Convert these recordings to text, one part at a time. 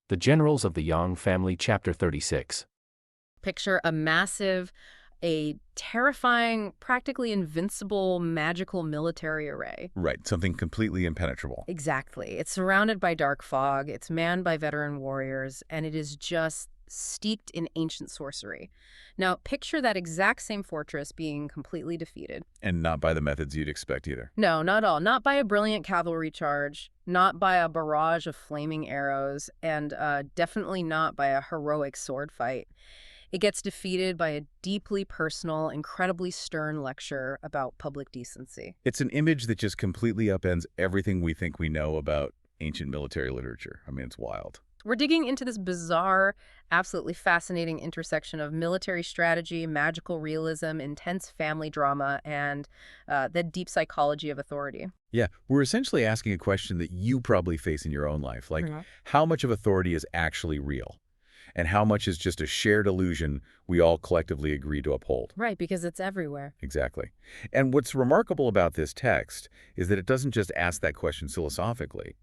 The Generals of the Yang Family, Chapter 36. Picture a terrifying, practically invincible, magical military array. Right, something completely impenetrable. Exactly. It's surrounded by dark fog, it's manned by veteran warriors, and it is just steeped in ancient sorcery. Now, picture that exact same fortress being completely defeated. And not by the methods you'd expect either. No, not at all. Not by a brilliant cavalry charge, not by a barrage of flaming arrows, and definitely not by a heroic sword fight. It gets defeated by a deeply personal, incredibly stern lecture about public decency. It's an image that just completely upends everything we think we know about ancient military literature. I mean, it's wild. We're digging into this bizarre, absolutely fascinating intersection of military strategy, magical realism, intense family drama, and the deep psychology of authority. Yeah, we're essentially asking a question that you probably face in your own life, like Mhm. how much of authority is actually real? And how much is just a shared illusion we all collectively agree to uphold? Right, because it's everywhere. Exactly. And what's remarkable about this text is that it doesn't just ask that question philosophically.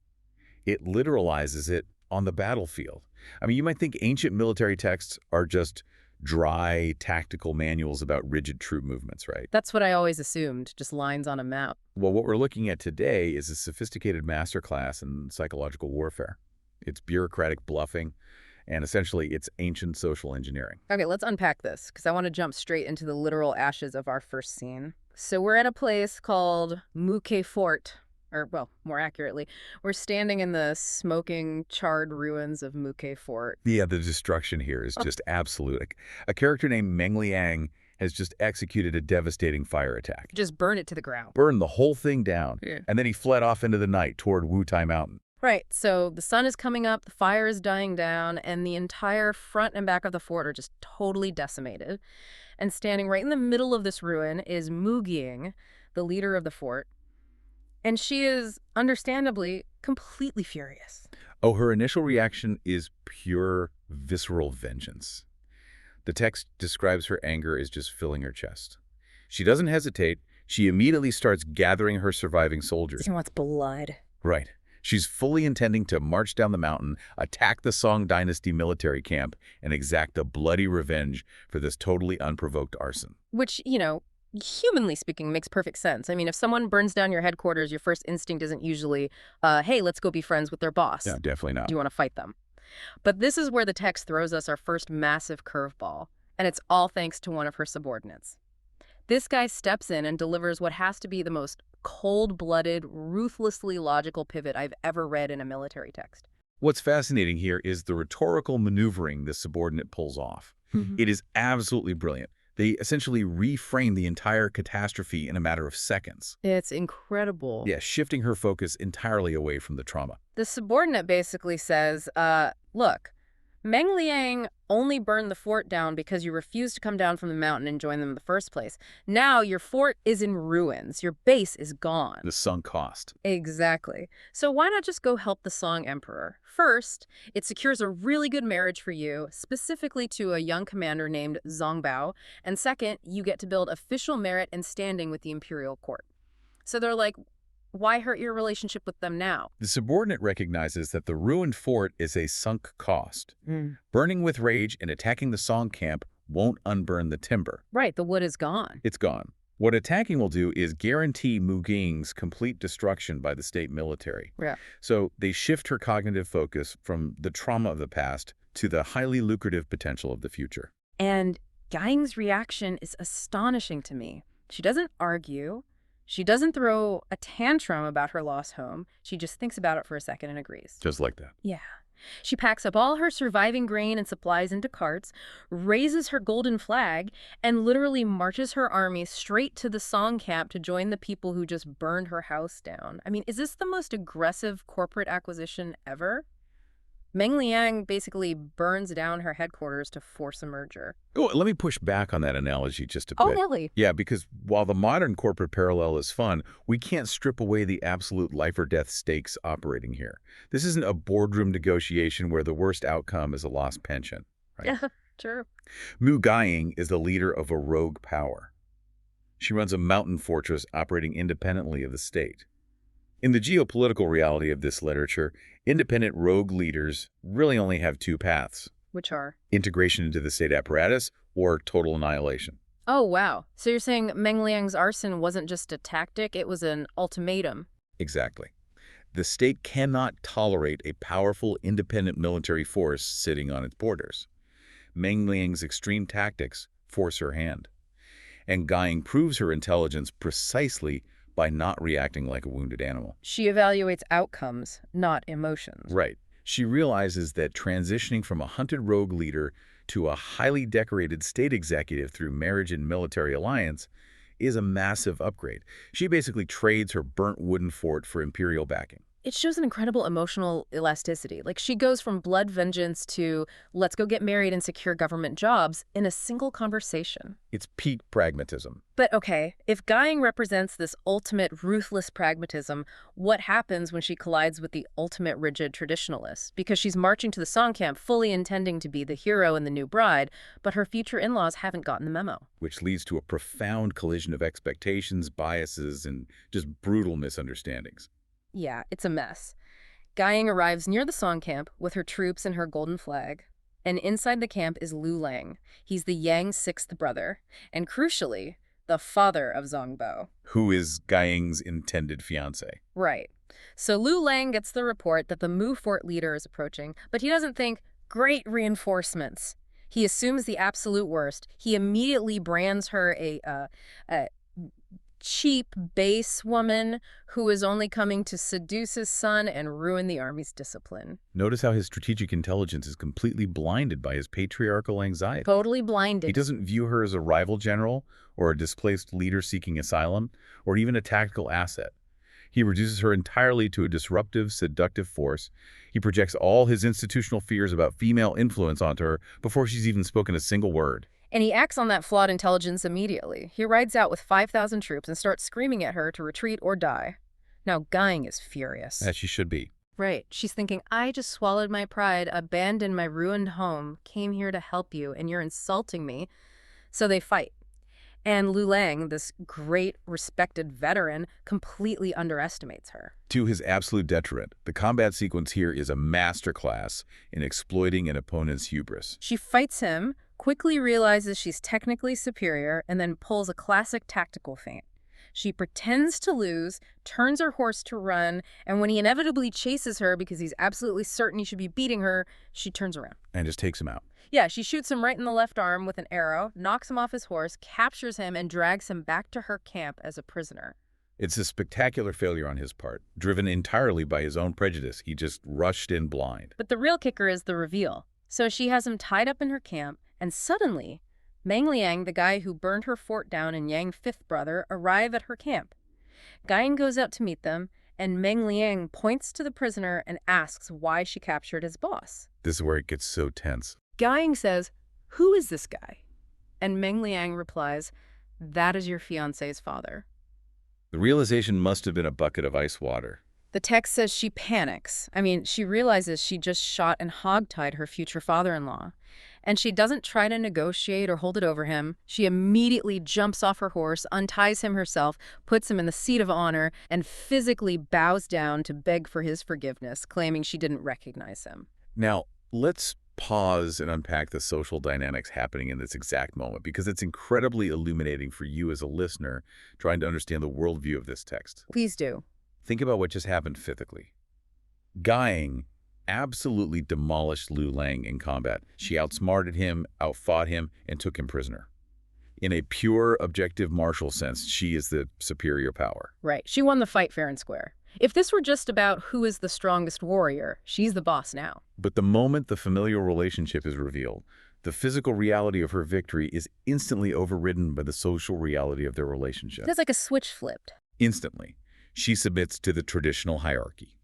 It literalizes it on the battlefield. I mean, you might think ancient military texts are just dry, tactical manuals about rigid troop movements, right? That's what I always assumed, just lines on a map. Well, what we're looking at today is a sophisticated masterclass in psychological warfare. It's bureaucratic bluffing, and essentially it's ancient social engineering. Okay, let's unpack this, because I want to jump straight into the literal ashes of our first scene. So we're at a place called Muke Fort, or, well, more accurately, we're standing in the smoking, charred ruins of Muke Fort. Yeah, the destruction here is just absolute. A character named Meng Liang has just executed a devastating fire attack. Just burn it to the ground. Burned the whole thing down, Yeah. and then he fled off into the night toward Wutai Mountain. Right, so the sun is coming up, the fire is dying down, and the entire front and back of the fort are just totally decimated. And standing right in the middle of this ruin is Guiying, the leader of the fort. And she is, understandably, completely furious. Oh, her initial reaction is pure visceral vengeance. The text describes her anger as just filling her chest. She doesn't hesitate. She immediately starts gathering her surviving soldiers. She wants blood. Right. She's fully intending to march down the mountain, attack the Song Dynasty military camp, and exact a bloody revenge for this totally unprovoked arson. Which, humanly speaking, makes perfect sense. I mean, if someone burns down your headquarters, your first instinct isn't usually, hey, let's go be friends with their boss. No, definitely not. Do you want to fight them? But this is where the text throws us our first massive curveball, and it's all thanks to one of her subordinates. This guy steps in and delivers what has to be the most cold-blooded, ruthlessly logical pivot I've ever read in a military text. What's fascinating here is the rhetorical maneuvering this subordinate pulls off. It is absolutely brilliant. They essentially reframe the entire catastrophe in a matter of seconds. It's incredible. Yeah, shifting her focus entirely away from the trauma. The subordinate basically says, look, Meng Liang only burned the fort down because you refused to come down from the mountain and join them in the first place. Now your fort is in ruins. Your base is gone. The sunk cost. Exactly. So why not just go help the Song Emperor? First, it secures a really good marriage for you, specifically to a young commander named Zongbao. And second, you get to build official merit and standing with the imperial court. So they're like, why hurt your relationship with them now? The subordinate recognizes that the ruined fort is a sunk cost. Burning with rage and attacking the Song camp won't unburn the timber. Right, the wood is gone. It's gone. What attacking will do is guarantee Guiying's complete destruction by the state military. Yeah. So they shift her cognitive focus from the trauma of the past to the highly lucrative potential of the future. And Guiying's reaction is astonishing to me. She doesn't argue. She doesn't throw a tantrum about her lost home. She just thinks about it for a second and agrees. Just like that. Yeah. She packs up all her surviving grain and supplies into carts, raises her golden flag, and literally marches her army straight to the Song camp to join the people who just burned her house down. I mean, is this the most aggressive corporate acquisition ever? Meng Liang basically burns down her headquarters to force a merger. Oh, let me push back on that analogy just a bit. Oh, really? Yeah, because while the modern corporate parallel is fun, we can't strip away the absolute life or death stakes operating here. This isn't a boardroom negotiation where the worst outcome is a lost pension. Right? Yeah, true. Guiying is the leader of a rogue power. She runs a mountain fortress operating independently of the state. In the geopolitical reality of this literature, independent rogue leaders really only have two paths: Which are? integration into the state apparatus or total annihilation. Oh, wow. So you're saying Meng Liang's arson wasn't just a tactic, it was an ultimatum. Exactly. The state cannot tolerate a powerful, independent military force sitting on its borders. Meng Liang's extreme tactics force her hand. And Guiying proves her intelligence precisely by not reacting like a wounded animal. She evaluates outcomes, not emotions. Right. She realizes that transitioning from a hunted rogue leader to a highly decorated state executive through marriage and military alliance is a massive upgrade. She basically trades her burnt wooden fort for imperial backing. It shows an incredible emotional elasticity. Like, she goes from blood vengeance to let's go get married and secure government jobs in a single conversation. It's peak pragmatism. But okay, if Guiying represents this ultimate ruthless pragmatism, what happens when she collides with the ultimate rigid traditionalist? Because she's marching to the song camp fully intending to be the hero and the new bride, but her future in-laws haven't gotten the memo. Which leads to a profound collision of expectations, biases, and just brutal misunderstandings. Yeah, it's a mess. Guiying arrives near the song camp with her troops and her golden flag. And inside the camp is Lu Lang. He's the Yang's sixth brother, and crucially, the father of Zhongbo. Who is Guiying's intended fiancé. Right. So Lu Lang gets the report that the Mu Fort leader is approaching, but he doesn't think, great reinforcements. He assumes the absolute worst. He immediately brands her a cheap base woman who is only coming to seduce his son and ruin the army's discipline. Notice how his strategic intelligence is completely blinded by his patriarchal anxiety. Totally blinded. He doesn't view her as a rival general or a displaced leader seeking asylum or even a tactical asset. He reduces her entirely to a disruptive, seductive force. He projects all his institutional fears about female influence onto her before she's even spoken a single word. And he acts on that flawed intelligence immediately. He rides out with 5,000 troops and starts screaming at her to retreat or die. Now Guiying is furious. As she should be. Right. She's thinking, I just swallowed my pride, abandoned my ruined home, came here to help you, and you're insulting me. So they fight. And Lu Lang, this great, respected veteran, completely underestimates her. To his absolute detriment, the combat sequence here is a masterclass in exploiting an opponent's hubris. She fights him, quickly realizes she's technically superior, and then pulls a classic tactical feint. She pretends to lose, turns her horse to run, and when he inevitably chases her because he's absolutely certain he should be beating her, she turns around. And just takes him out. Yeah, she shoots him right in the left arm with an arrow, knocks him off his horse, captures him, and drags him back to her camp as a prisoner. It's a spectacular failure on his part, driven entirely by his own prejudice. He just rushed in blind. But the real kicker is the reveal. So she has him tied up in her camp, and suddenly, Meng Liang, the guy who burned her fort down, and Yang's fifth brother arrive at her camp. Guiying goes out to meet them, and Meng Liang points to the prisoner and asks why she captured his boss. This is where it gets so tense. Guiying says, "Who is this guy?" And Meng Liang replies, "That is your fiancé's father." The realization must have been a bucket of ice water. The text says she panics. I mean, she realizes she just shot and hogtied her future father-in-law. And she doesn't try to negotiate or hold it over him. She immediately jumps off her horse, unties him herself, puts him in the seat of honor, and physically bows down to beg for his forgiveness, claiming she didn't recognize him. Now, let's pause and unpack the social dynamics happening in this exact moment, because it's incredibly illuminating for you as a listener trying to understand the worldview of this text. Please do. Think about what just happened physically. Guiying absolutely demolished Lu Lang in combat. She outsmarted him, outfought him, and took him prisoner. In a pure, objective martial sense, she is the superior power. Right. She won the fight fair and square. If this were just about who is the strongest warrior, she's the boss now. But the moment the familial relationship is revealed, the physical reality of her victory is instantly overridden by the social reality of their relationship. It's like a switch flipped. Instantly, she submits to the traditional hierarchy.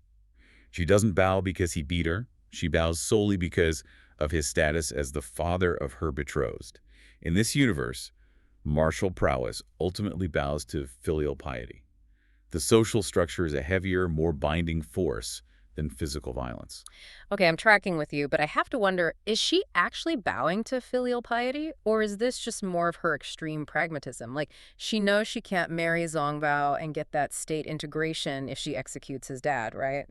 She doesn't bow because he beat her. She bows solely because of his status as the father of her betrothed. In this universe, martial prowess ultimately bows to filial piety. The social structure is a heavier, more binding force than physical violence. Okay, I'm tracking with you, but I have to wonder, is she actually bowing to filial piety, or is this just more of her extreme pragmatism? Like, she knows she can't marry Zongbao and get that state integration if she executes his dad, right?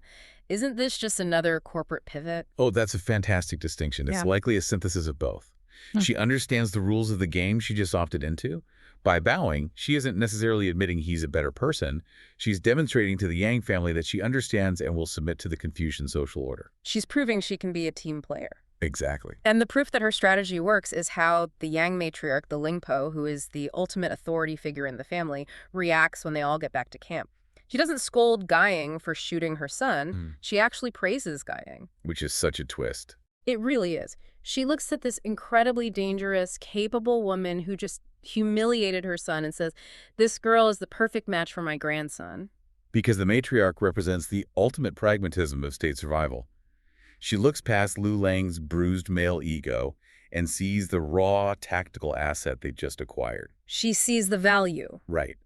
Isn't this just another corporate pivot? Oh, that's a fantastic distinction. It's Yeah. likely a synthesis of both. She understands the rules of the game she just opted into. By bowing, she isn't necessarily admitting he's a better person. She's demonstrating to the Yang family that she understands and will submit to the Confucian social order. She's proving she can be a team player. Exactly. And the proof that her strategy works is how the Yang matriarch, the Lingpo, who is the ultimate authority figure in the family, reacts when they all get back to camp. She doesn't scold Guiying for shooting her son. She actually praises Guiying. Which is such a twist. It really is. She looks at this incredibly dangerous, capable woman who just humiliated her son and says, "This girl is the perfect match for my grandson." Because the matriarch represents the ultimate pragmatism of state survival. She looks past Lu Lang's bruised male ego and sees the raw tactical asset they just acquired. She sees the value. Right.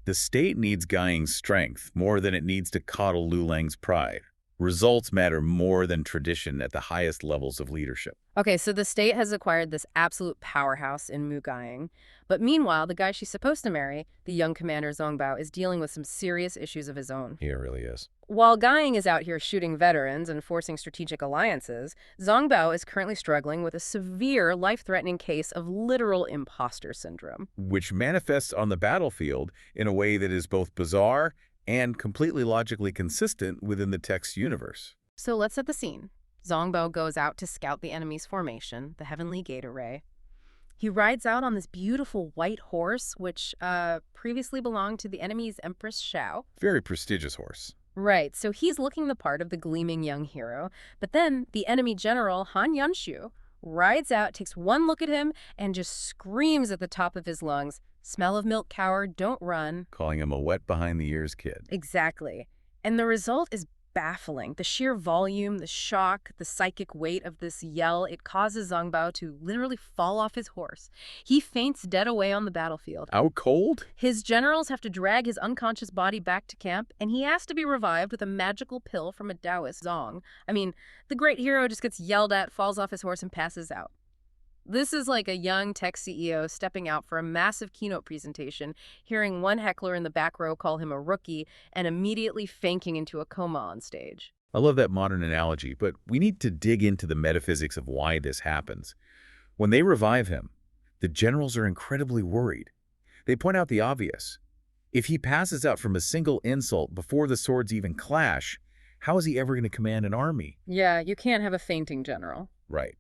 The state needs Guiying's strength more than it needs to coddle Lu Lang's pride. Results matter more than tradition at the highest levels of leadership. Okay, so the state has acquired this absolute powerhouse in Mu Guiying. But meanwhile, the guy she's supposed to marry, the young commander Zongbao, is dealing with some serious issues of his own. He really is. While Guiying is out here shooting veterans and forcing strategic alliances, Zongbao is currently struggling with a severe, life-threatening case of literal imposter syndrome. Which manifests on the battlefield in a way that is both bizarre and completely logically consistent within the text's universe. So let's set the scene. Zongbao goes out to scout the enemy's formation, the Heavenly Gate Array. He rides out on this beautiful white horse, which previously belonged to the enemy's Empress Xiao. Very prestigious horse. Right, so he's looking the part of the gleaming young hero. But then the enemy general, Han Yanshu, rides out, takes one look at him, and just screams at the top of his lungs, "Smell of milk, coward, don't run." Calling him a wet behind-the-ears kid. Exactly. And the result is baffling. The sheer volume, the shock, the psychic weight of this yell, it causes Zongbao to literally fall off his horse. He faints dead away on the battlefield. Out cold? His generals have to drag his unconscious body back to camp, and he has to be revived with a magical pill from a Taoist Zong. I mean, the great hero just gets yelled at, falls off his horse, and passes out. This is like a young tech CEO stepping out for a massive keynote presentation, hearing one heckler in the back row call him a rookie, and immediately fainting into a coma on stage. I love that modern analogy, but we need to dig into the metaphysics of why this happens. When they revive him, the generals are incredibly worried. They point out the obvious. If he passes out from a single insult before the swords even clash, how is he ever going to command an army? Yeah, you can't have a fainting general. Right.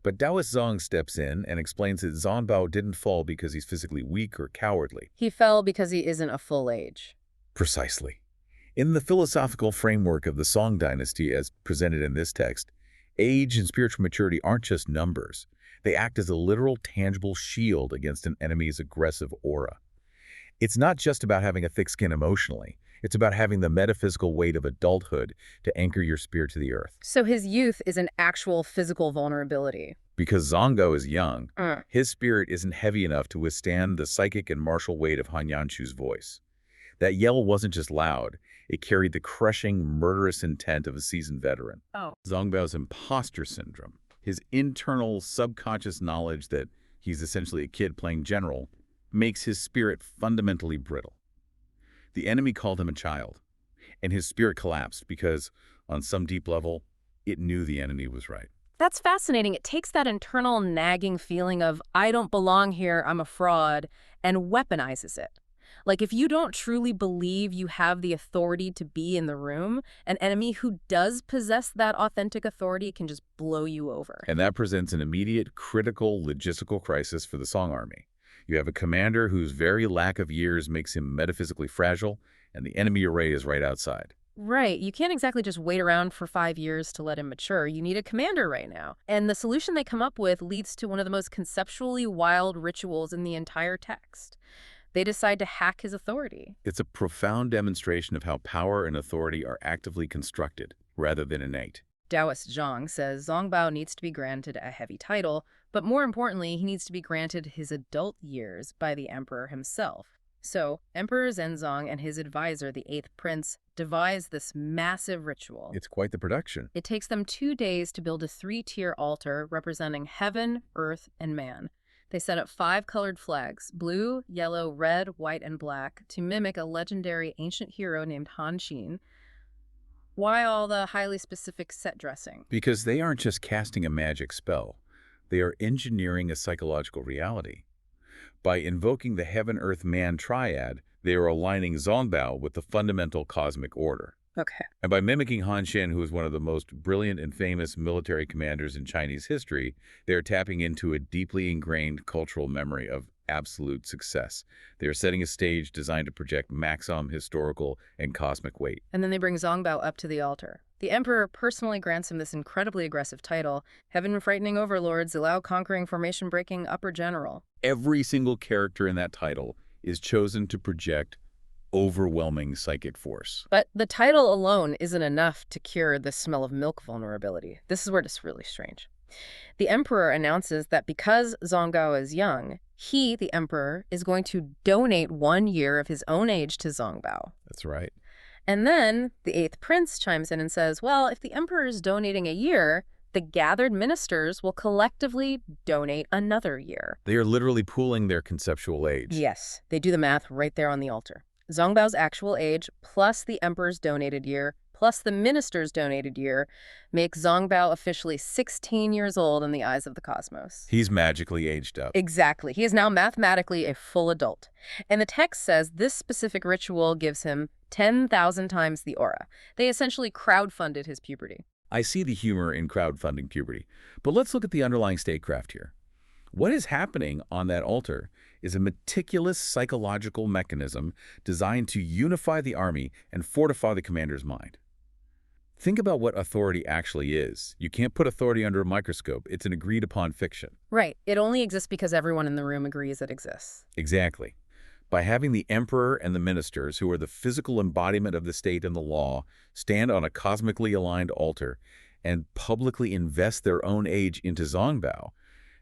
But Taoist Zong steps in and explains that Zongbao didn't fall because he's physically weak or cowardly. He fell because he isn't a full age. Precisely. In the philosophical framework of the Song dynasty as presented in this text, age and spiritual maturity aren't just numbers. They act as a literal, tangible shield against an enemy's aggressive aura. It's not just about having a thick skin emotionally. It's about having the metaphysical weight of adulthood to anchor your spirit to the earth. So his youth is an actual physical vulnerability. Because Zongo is young, his spirit isn't heavy enough to withstand the psychic and martial weight of Han Yanshu's voice. That yell wasn't just loud. It carried the crushing, murderous intent of a seasoned veteran. Zongbao's imposter syndrome, his internal subconscious knowledge that he's essentially a kid playing general, makes his spirit fundamentally brittle. The enemy called him a child, and his spirit collapsed because, on some deep level, it knew the enemy was right. That's fascinating. It takes that internal nagging feeling of, I don't belong here, I'm a fraud, and weaponizes it. Like, if you don't truly believe you have the authority to be in the room, an enemy who does possess that authentic authority can just blow you over. And that presents an immediate, critical, logistical crisis for the Song army. You have a commander whose very lack of years makes him metaphysically fragile, and the enemy array is right outside. Right. You can't exactly just wait around for 5 years to let him mature. You need a commander right now. And the solution they come up with leads to one of the most conceptually wild rituals in the entire text. They decide to hack his authority. It's a profound demonstration of how power and authority are actively constructed, rather than innate. Taoist Zhang says Zongbao needs to be granted a heavy title, but more importantly, he needs to be granted his adult years by the emperor himself. So, Emperor Zenzong and his advisor, the 8th Prince, devise this massive ritual. It's quite the production. It takes them 2 days to build a 3-tier altar representing heaven, earth, and man. They set up 5 colored flags, blue, yellow, red, white, and black, to mimic a legendary ancient hero named Han Xin. Why all the highly specific set dressing? Because they aren't just casting a magic spell. They are engineering a psychological reality. By invoking the heaven-earth-man triad, they are aligning Zongbao with the fundamental cosmic order. Okay. And by mimicking Han Xin, who is one of the most brilliant and famous military commanders in Chinese history, they are tapping into a deeply ingrained cultural memory of absolute success. They are setting a stage designed to project maximum historical and cosmic weight. And then they bring Zongbao up to the altar. The emperor personally grants him this incredibly aggressive title, Heaven-Frightening Overlord, Zilao Conquering Formation-Breaking Upper General. Every single character in that title is chosen to project overwhelming psychic force. But the title alone isn't enough to cure the smell of milk vulnerability. This is where it's really strange. The emperor announces that because Zongbao is young, he, the emperor, is going to donate 1 year of his own age to Zongbao. That's right. And then the 8th Prince chimes in and says, well, if the emperor is donating a year, the gathered ministers will collectively donate another year. They are literally pooling their conceptual age. Yes, they do the math right there on the altar. Zongbao's actual age plus the emperor's donated year plus the minister's donated year makes Zongbao officially 16 years old in the eyes of the cosmos. He's magically aged up. Exactly. He is now mathematically a full adult. And the text says this specific ritual gives him 10,000 times the aura. They essentially crowdfunded his puberty. I see the humor in crowdfunding puberty, but let's look at the underlying statecraft here. What is happening on that altar is a meticulous psychological mechanism designed to unify the army and fortify the commander's mind. Think about what authority actually is. You can't put authority under a microscope. It's an agreed-upon fiction. Right. It only exists because everyone in the room agrees it exists. Exactly. By having the emperor and the ministers, who are the physical embodiment of the state and the law, stand on a cosmically aligned altar and publicly invest their own age into Zongbao,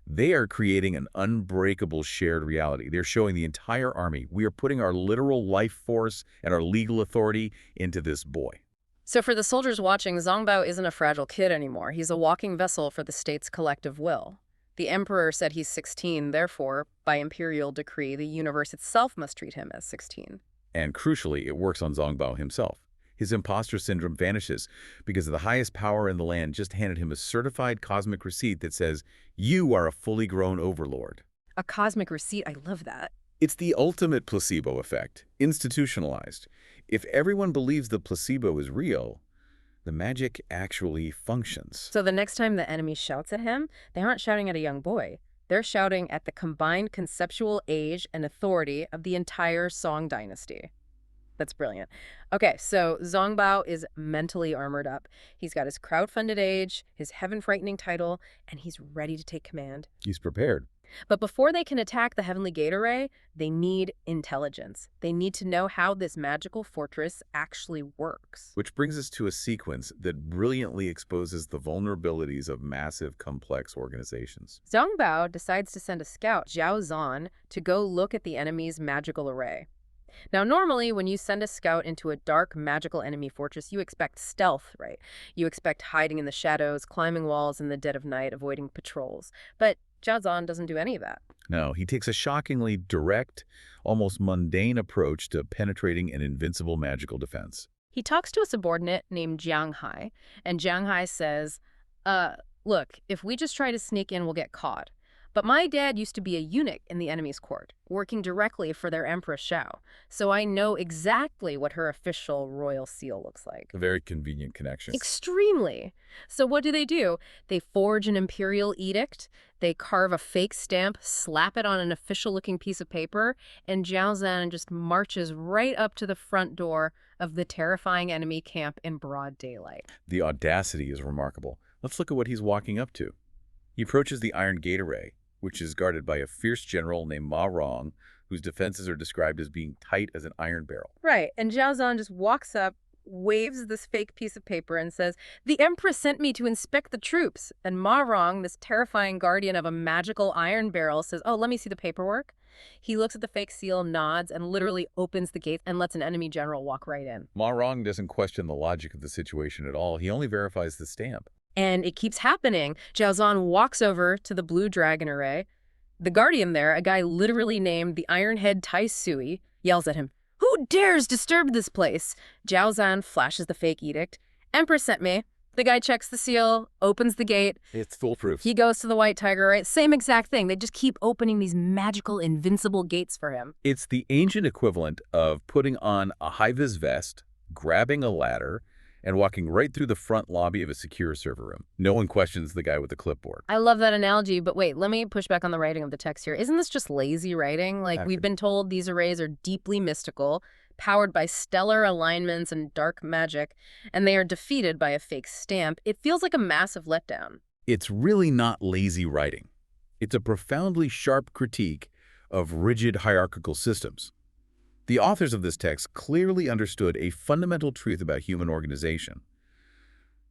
they are creating an unbreakable shared reality. They're showing the entire army, we are putting our literal life force and our legal authority into this boy. So for the soldiers watching, Zongbao isn't a fragile kid anymore. He's a walking vessel for the state's collective will. The emperor said he's 16, therefore, by imperial decree, the universe itself must treat him as 16. And crucially, it works on Zongbao himself. His imposter syndrome vanishes because the highest power in the land just handed him a certified cosmic receipt that says, you are a fully grown overlord. A cosmic receipt, I love that. It's the ultimate placebo effect, institutionalized. If everyone believes the placebo is real, the magic actually functions. So the next time the enemy shouts at him, they aren't shouting at a young boy. They're shouting at the combined conceptual age and authority of the entire Song dynasty. That's brilliant. Okay, so Zongbao is mentally armored up. He's got his crowdfunded age, his heaven-frightening title, and he's ready to take command. He's prepared. But before they can attack the Heavenly Gate Array, they need intelligence. They need to know how this magical fortress actually works. Which brings us to a sequence that brilliantly exposes the vulnerabilities of massive, complex organizations. Zongbao decides to send a scout, Zhao Zan, to go look at the enemy's magical array. Now, normally, when you send a scout into a dark, magical enemy fortress, you expect stealth, right? You expect hiding in the shadows, climbing walls in the dead of night, avoiding patrols. But Zhao Zan doesn't do any of that. No, he takes a shockingly direct, almost mundane approach to penetrating an invincible magical defense. He talks to a subordinate named Jiang Hai, and Jiang Hai says, look, if we just try to sneak in, we'll get caught. But my dad used to be a eunuch in the enemy's court, working directly for their Empress Shao, so I know exactly what her official royal seal looks like. A very convenient connection. Extremely. So what do? They forge an imperial edict, they carve a fake stamp, slap it on an official-looking piece of paper, and Zhao Zan just marches right up to the front door of the terrifying enemy camp in broad daylight. The audacity is remarkable. Let's look at what he's walking up to. He approaches the Iron Gate Array, which is guarded by a fierce general named Ma Rong, whose defenses are described as being tight as an iron barrel. Right, and Zhao Zan just walks up, waves this fake piece of paper and says, the Empress sent me to inspect the troops. And Ma Rong, this terrifying guardian of a magical iron barrel, says, oh, let me see the paperwork. He looks at the fake seal, nods, and literally opens the gate and lets an enemy general walk right in. Ma Rong doesn't question the logic of the situation at all. He only verifies the stamp. And it keeps happening. Zhao Zan walks over to the blue dragon array. The guardian there, a guy literally named the Ironhead Tai Sui, yells at him, "Who dares disturb this place?" Zhao Zan flashes the fake edict. "Empress sent me." The guy checks the seal, opens the gate. It's foolproof. He goes to the White Tiger, right? Same exact thing. They just keep opening these magical, invincible gates for him. It's the ancient equivalent of putting on a high-vis vest, grabbing a ladder, and walking right through the front lobby of a secure server room. No one questions the guy with the clipboard. I love that analogy, but wait, let me push back on the writing of the text here. Isn't this just lazy writing? Like, we've been told these arrays are deeply mystical, powered by stellar alignments and dark magic, and they are defeated by a fake stamp. It feels like a massive letdown. It's really not lazy writing. It's a profoundly sharp critique of rigid hierarchical systems. The authors of this text clearly understood a fundamental truth about human organization.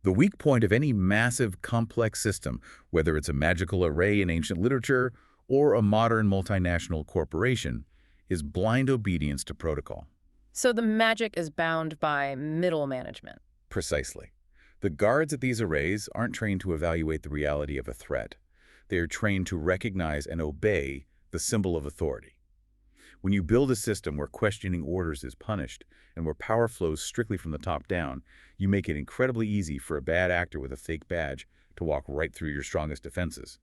The weak point of any massive, complex system, whether it's a magical array in ancient literature or a modern multinational corporation, is blind obedience to protocol. So the magic is bound by middle management. Precisely. The guards at these arrays aren't trained to evaluate the reality of a threat. They are trained to recognize and obey the symbol of authority. When you build a system where questioning orders is punished and where power flows strictly from the top down, you make it incredibly easy for a bad actor with a fake badge to walk right through your strongest defenses.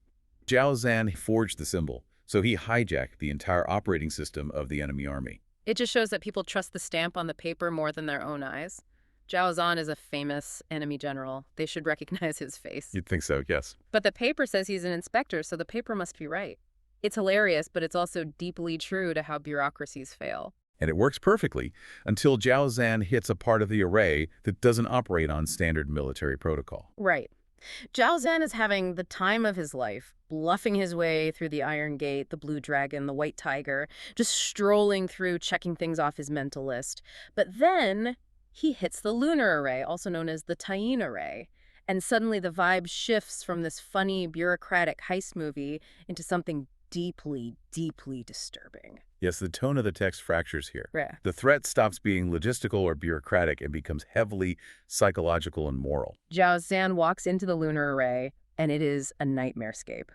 Zhao Zan forged the symbol, so he hijacked the entire operating system of the enemy army. It just shows that people trust the stamp on the paper more than their own eyes. Zhao Zan is a famous enemy general. They should recognize his face. You'd think so, yes. But the paper says he's an inspector, so the paper must be right. It's hilarious, but it's also deeply true to how bureaucracies fail. And it works perfectly until Zhao Zan hits a part of the array that doesn't operate on standard military protocol. Right. Zhao Zan is having the time of his life, bluffing his way through the Iron Gate, the Blue Dragon, the White Tiger, just strolling through, checking things off his mental list. But then he hits the Lunar Array, also known as the Taiyin Array. And suddenly the vibe shifts from this funny, bureaucratic heist movie into something deeply, deeply disturbing. Yes, the tone of the text fractures here. Yeah. The threat stops being logistical or bureaucratic and becomes heavily psychological and moral. Zhao Zan walks into the Lunar Array, and it is a nightmarescape.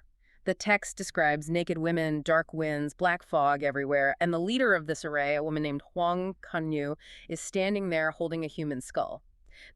The text describes naked women, dark winds, black fog everywhere, and the leader of this array, a woman named Huang Kanyu, is standing there holding a human skull.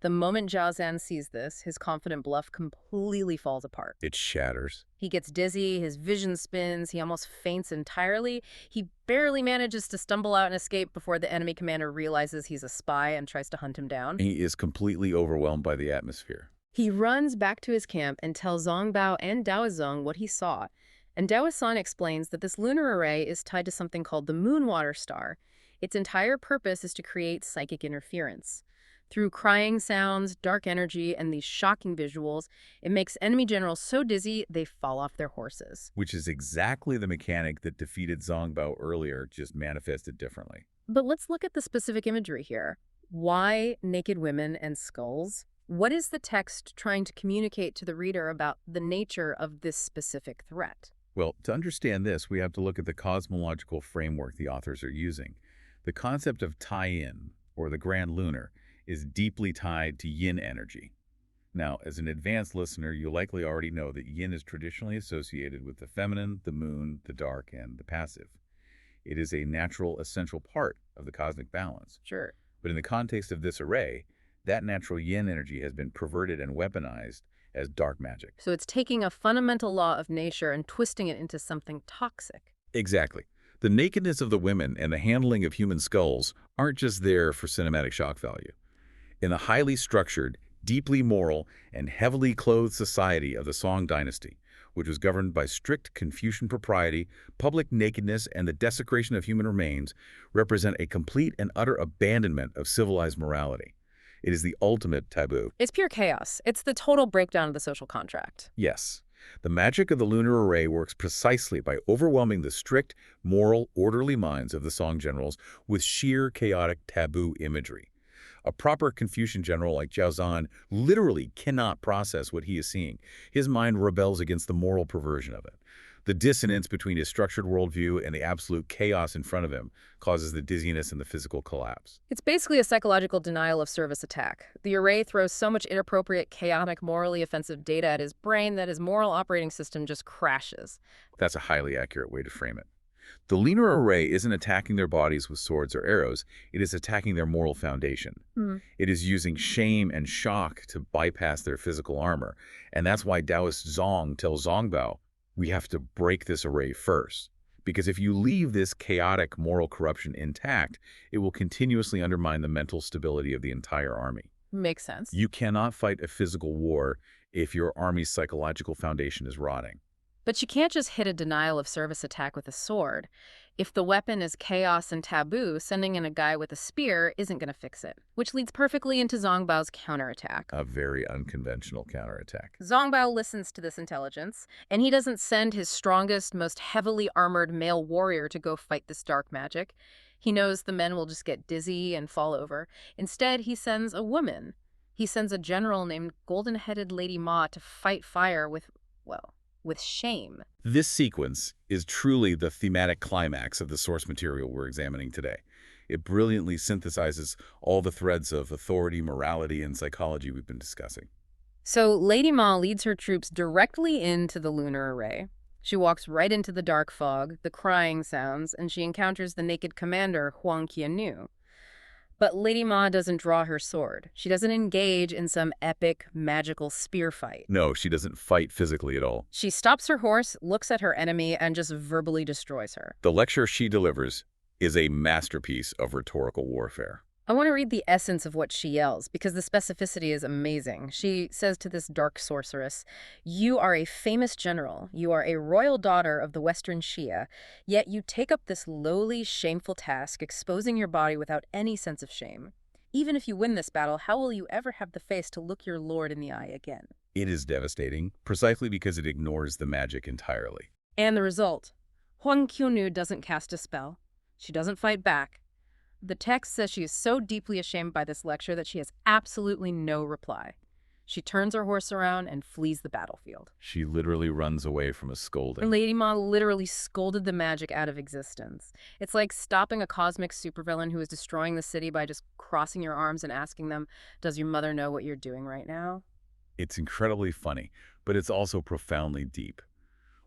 The moment Zhao Zan sees this, his confident bluff completely falls apart. It shatters. He gets dizzy, his vision spins, he almost faints entirely. He barely manages to stumble out and escape before the enemy commander realizes he's a spy and tries to hunt him down. He is completely overwhelmed by the atmosphere. He runs back to his camp and tells Zongbao and Daozong what he saw. And Daosan explains that this lunar array is tied to something called the Moonwater Star. Its entire purpose is to create psychic interference. Through crying sounds, dark energy, and these shocking visuals, it makes enemy generals so dizzy they fall off their horses. Which is exactly the mechanic that defeated Zongbao earlier, just manifested differently. But let's look at the specific imagery here. Why naked women and skulls? What is the text trying to communicate to the reader about the nature of this specific threat? Well, to understand this, we have to look at the cosmological framework the authors are using. The concept of Taiyin, or the Grand Lunar, is deeply tied to yin energy. Now, as an advanced listener, you likely already know that yin is traditionally associated with the feminine, the moon, the dark, and the passive. It is a natural, essential part of the cosmic balance. Sure. But in the context of this array, that natural yin energy has been perverted and weaponized as dark magic. So it's taking a fundamental law of nature and twisting it into something toxic. Exactly. The nakedness of the women and the handling of human skulls aren't just there for cinematic shock value. In the highly structured, deeply moral, and heavily clothed society of the Song dynasty, which was governed by strict Confucian propriety, public nakedness, and the desecration of human remains, represent a complete and utter abandonment of civilized morality. It is the ultimate taboo. It's pure chaos. It's the total breakdown of the social contract. Yes. The magic of the lunar array works precisely by overwhelming the strict, moral, orderly minds of the Song generals with sheer chaotic taboo imagery. A proper Confucian general like Zhao Zan literally cannot process what he is seeing. His mind rebels against the moral perversion of it. The dissonance between his structured worldview and the absolute chaos in front of him causes the dizziness and the physical collapse. It's basically a psychological denial of service attack. The array throws so much inappropriate, chaotic, morally offensive data at his brain that his moral operating system just crashes. That's a highly accurate way to frame it. The lunar array isn't attacking their bodies with swords or arrows, it is attacking their moral foundation. It is using shame and shock to bypass their physical armor, and that's why Taoist Zong tells Zongbao, we have to break this array first. Because if you leave this chaotic moral corruption intact, it will continuously undermine the mental stability of the entire army. Makes sense. You cannot fight a physical war if your army's psychological foundation is rotting. But you can't just hit a denial of service attack with a sword. If the weapon is chaos and taboo, sending in a guy with a spear isn't going to fix it. Which leads perfectly into Zongbao's counterattack. A very unconventional counterattack. Zongbao listens to this intelligence, and he doesn't send his strongest, most heavily armored male warrior to go fight this dark magic. He knows the men will just get dizzy and fall over. Instead, he sends a woman. He sends a general named Golden-Headed Lady Ma to fight fire with, well, with shame. This sequence is truly the thematic climax of the source material we're examining today. It brilliantly synthesizes all the threads of authority, morality, and psychology we've been discussing. So Lady Ma leads her troops directly into the lunar array. She walks right into the dark fog, the crying sounds, and she encounters the naked commander, Huang Qiannu. But Lady Ma doesn't draw her sword. She doesn't engage in some epic, magical spear fight. No, she doesn't fight physically at all. She stops her horse, looks at her enemy, and just verbally destroys her. The lecture she delivers is a masterpiece of rhetorical warfare. I want to read the essence of what she yells, because the specificity is amazing. She says to this dark sorceress, "You are a famous general. You are a royal daughter of the Western Xia, yet you take up this lowly, shameful task, exposing your body without any sense of shame. Even if you win this battle, how will you ever have the face to look your lord in the eye again?" It is devastating, precisely because it ignores the magic entirely. And the result? Huang Qiannu doesn't cast a spell. She doesn't fight back. The text says she is so deeply ashamed by this lecture that she has absolutely no reply. She turns her horse around and flees the battlefield. She literally runs away from a scolding. Lady Ma literally scolded the magic out of existence. It's like stopping a cosmic supervillain who is destroying the city by just crossing your arms and asking them, "Does your mother know what you're doing right now?" It's incredibly funny, but it's also profoundly deep.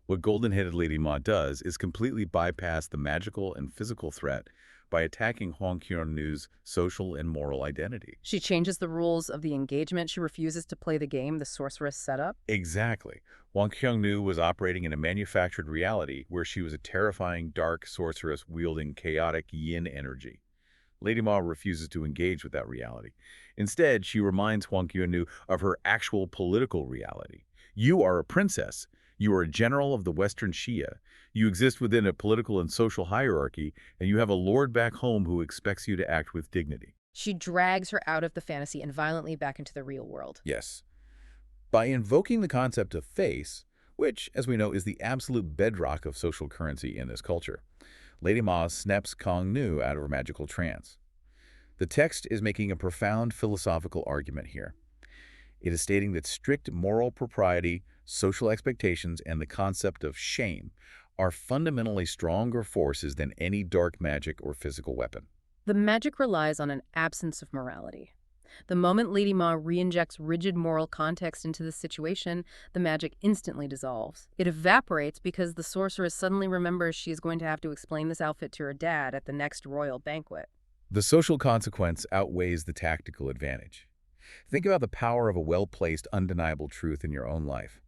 What Golden-Headed Lady Ma does is completely bypass the magical and physical threat by attacking Huang Qiannu's social and moral identity. She changes the rules of the engagement. She refuses to play the game the sorceress set up. Exactly. Huang Qiannu was operating in a manufactured reality where she was a terrifying, dark sorceress wielding chaotic yin energy. Lady Ma refuses to engage with that reality. Instead, she reminds Huang Qiannu of her actual political reality. You are a princess. You are a general of the Western Xia. You exist within a political and social hierarchy, and you have a lord back home who expects you to act with dignity. She drags her out of the fantasy and violently back into the real world. Yes. By invoking the concept of face, which, as we know, is the absolute bedrock of social currency in this culture, Lady Ma snaps Kong Nu out of her magical trance. The text is making a profound philosophical argument here. It is stating that strict moral propriety, social expectations, and the concept of shame are fundamentally stronger forces than any dark magic or physical weapon. The magic relies on an absence of morality. The moment Lady Ma re-injects rigid moral context into the situation, the magic instantly dissolves. It evaporates because the sorceress suddenly remembers she is going to have to explain this outfit to her dad at the next royal banquet. The social consequence outweighs the tactical advantage. Think about the power of a well-placed, undeniable truth in your own life.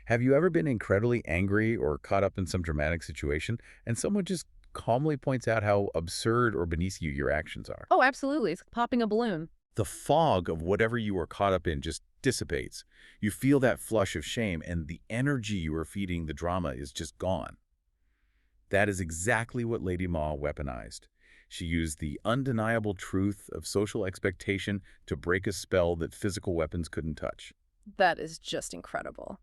Have you ever been incredibly angry or caught up in some dramatic situation, and someone just calmly points out how absurd or beneath you your actions are? Oh, absolutely. It's like popping a balloon. The fog of whatever you were caught up in just dissipates. You feel that flush of shame, and the energy you were feeding the drama is just gone. That is exactly what Lady Ma weaponized. She used the undeniable truth of social expectation to break a spell that physical weapons couldn't touch. That is just incredible.